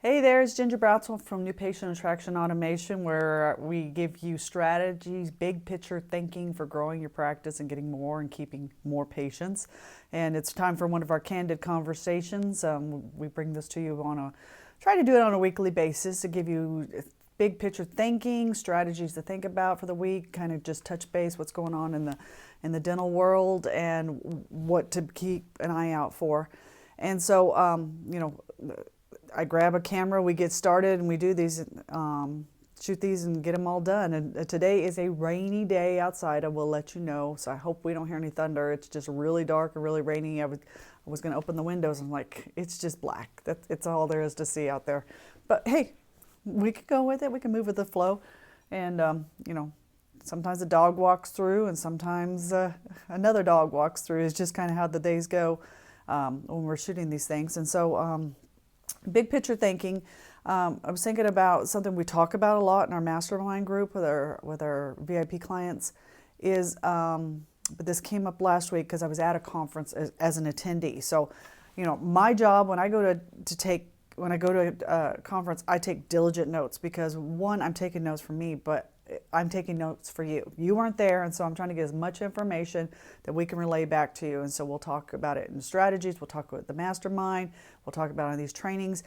Hey there, it's Ginger Bratzel from New Patient Attraction Automation, where we give you strategies, big picture thinking for growing your practice and getting more and keeping more patients. And it's time for one of our candid conversations. We bring this to you try to do it on a weekly basis to give you big picture thinking, strategies to think about for the week, kind of just touch base what's going on in the dental world and what to keep an eye out for. And so, I grab a camera, we get started, and we do these, shoot these and get them all done. And today is a rainy day outside, I will let you know. So I hope we don't hear any thunder. It's just really dark and really rainy. I was going to open the windows and I'm like, it's just black. It's all there is to see out there. But hey, we can go with it. We can move with the flow. And, sometimes a dog walks through and sometimes another dog walks through. It's just kind of how the days go when we're shooting these things. And so, big picture thinking. I was thinking about something we talk about a lot in our mastermind group with our VIP clients. But this came up last week because I was at a conference as an attendee. So, my job when I go to a conference, I take diligent notes because one, I'm taking notes for me, but I'm taking notes for you. You weren't there, and so I'm trying to get as much information that we can relay back to you. And so we'll talk about it in strategies, we'll talk about the mastermind, we'll talk about it in these trainings,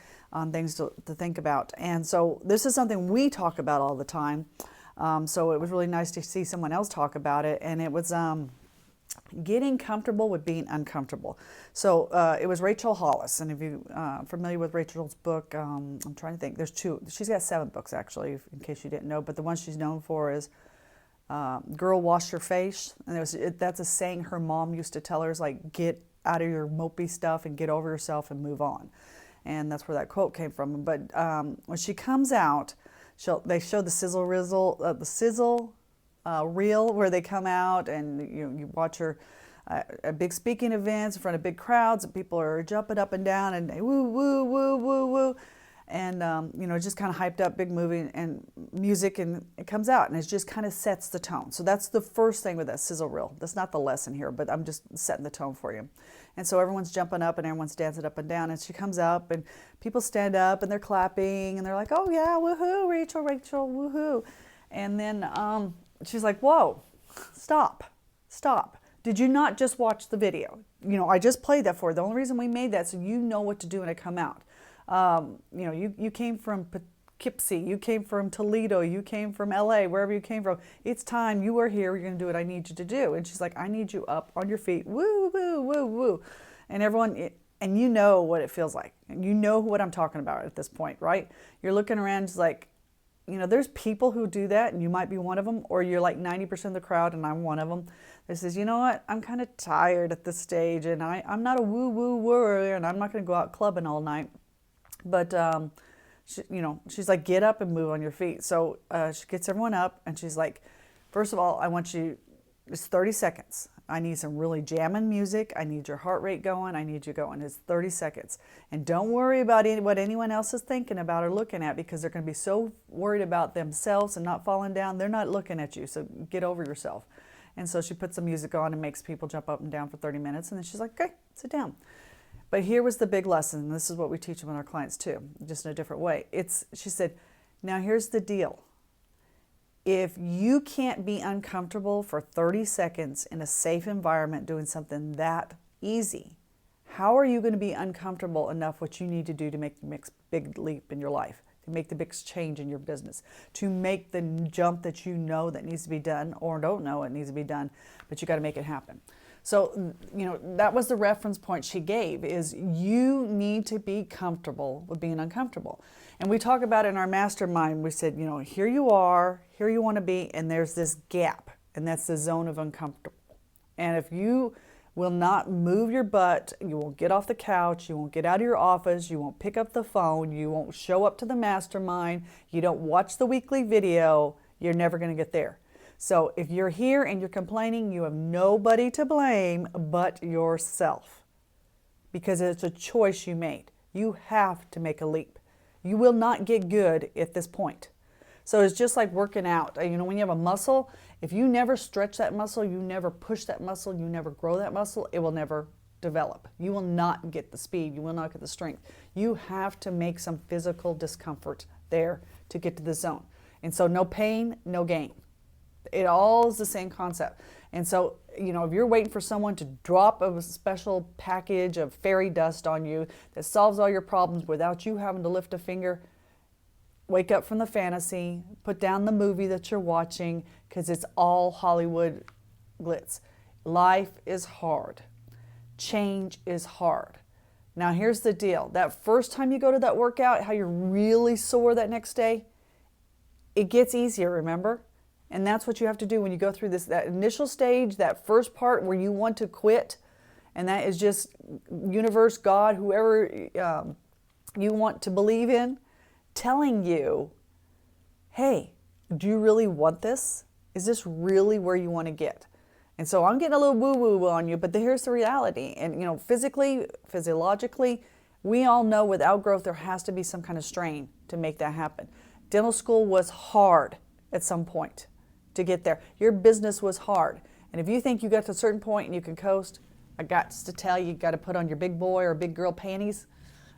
things to think about. And so this is something we talk about all the time. So it was really nice to see someone else talk about it, and it was getting comfortable with being uncomfortable. So it was Rachel Hollis, and if you familiar with Rachel's book, I'm trying to think. There's two. She's got 7 books actually, in case you didn't know. But the one she's known for is "Girl, Wash Your Face," and that's a saying her mom used to tell her, is like, get out of your mopey stuff and get over yourself and move on. And that's where that quote came from. But when she comes out, they show the sizzle reel where they come out, and you watch her at big speaking events in front of big crowds, and people are jumping up and down and woo woo woo woo woo, and just kind of hyped up, big movie and music, and it comes out and it just kind of sets the tone. So that's the first thing with that sizzle reel. That's not the lesson here, but I'm just setting the tone for you. And so everyone's jumping up and everyone's dancing up and down, and she comes up and people stand up and they're clapping and they're like, oh yeah, woohoo, Rachel, woohoo. And then she's like, whoa, stop. Did you not just watch the video? I just played that for you. The only reason we made that so you know what to do when I come out. You came from Poughkeepsie, you came from Toledo, you came from LA, wherever you came from. It's time. You are here. You're going to do what I need you to do. And she's like, I need you up on your feet. Woo, woo, woo, woo. And everyone, and you know what it feels like. And you know what I'm talking about at this point, right? You're looking around just like, there's people who do that, and you might be one of them, or you're like 90% of the crowd, and I'm one of them, that says, you know what, I'm kind of tired at this stage, and I'm not a woo-woo warrior, and I'm not going to go out clubbing all night. But, she's like, get up and move on your feet. So she gets everyone up, and she's like, first of all, I want you, it's 30 seconds. I need some really jamming music. I need your heart rate going. I need you going. It's 30 seconds. And don't worry about what anyone else is thinking about or looking at, because they're going to be so worried about themselves and not falling down. They're not looking at you. So get over yourself. And so she puts the music on and makes people jump up and down for 30 minutes. And then she's like, okay, sit down. But here was the big lesson. And this is what we teach them with our clients too, just in a different way. She said, now here's the deal. If you can't be uncomfortable for 30 seconds in a safe environment doing something that easy, how are you going to be uncomfortable enough what you need to do to make the next big leap in your life, to make the big change in your business, to make the jump that you know that needs to be done or don't know it needs to be done, but you got to make it happen. So, that was the reference point she gave, is you need to be comfortable with being uncomfortable. And we talk about it in our mastermind. We said, here you are, here you want to be, and there's this gap, and that's the zone of uncomfortable. And if you will not move your butt, you won't get off the couch, you won't get out of your office, you won't pick up the phone, you won't show up to the mastermind, you don't watch the weekly video, you're never going to get there. So if you're here and you're complaining, you have nobody to blame but yourself, because it's a choice you made. You have to make a leap. You will not get good at this point. So it's just like working out. When you have a muscle, if you never stretch that muscle, you never push that muscle, you never grow that muscle, it will never develop. You will not get the speed. You will not get the strength. You have to make some physical discomfort there to get to the zone. And so no pain, no gain. It all is the same concept. And so, if you're waiting for someone to drop a special package of fairy dust on you that solves all your problems without you having to lift a finger, wake up from the fantasy, put down the movie that you're watching, because it's all Hollywood glitz. Life is hard. Change is hard. Now here's the deal. That first time you go to that workout, how you're really sore that next day, it gets easier, remember? And that's what you have to do when you go through that initial stage, that first part where you want to quit, and that is just universe, God, whoever you want to believe in, telling you, hey, do you really want this? Is this really where you want to get? And so I'm getting a little woo-woo on you, but here's the reality. And physically, physiologically, we all know with outgrowth there has to be some kind of strain to make that happen. Dental school was hard at some point to get there. Your business was hard. And if you think you got to a certain point and you can coast, I got to tell you, you got to put on your big boy or big girl pants.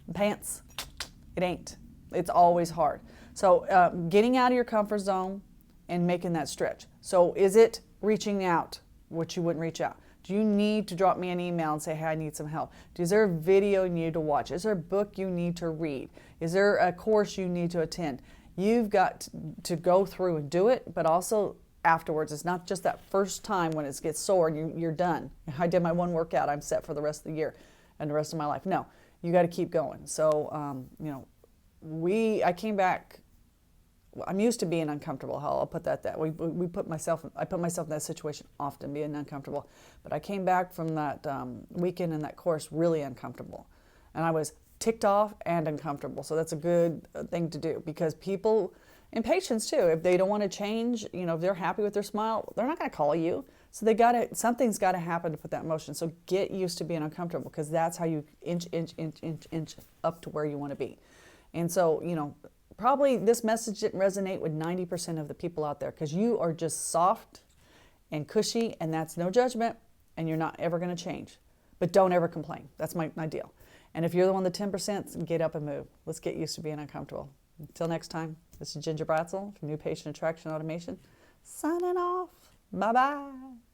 It ain't. It's always hard. So getting out of your comfort zone and making that stretch. So is it reaching out, which you wouldn't reach out? Do you need to drop me an email and say, hey, I need some help? Is there a video you need to watch? Is there a book you need to read? Is there a course you need to attend? You've got to go through and do it, but also afterwards. It's not just that first time when it gets sore and you're done. I did my one workout, I'm set for the rest of the year and the rest of my life. No, you got to keep going. So, I came back. I'm used to being uncomfortable. I'll put that. I put myself in that situation often, being uncomfortable. But I came back from that weekend in that course really uncomfortable, and I was ticked off and uncomfortable. So that's a good thing to do, because people, and patients too, if they don't want to change, if they're happy with their smile, they're not going to call you. So something's got to happen to put that in motion. So get used to being uncomfortable, because that's how you inch up to where you want to be. And so, probably this message didn't resonate with 90% of the people out there, because you are just soft and cushy, and that's no judgment, and you're not ever going to change. But don't ever complain. That's my deal. And if you're the one, the 10%, get up and move. Let's get used to being uncomfortable. Until next time, this is Ginger Bratzel from New Patient Attraction Automation, signing off. Bye-bye.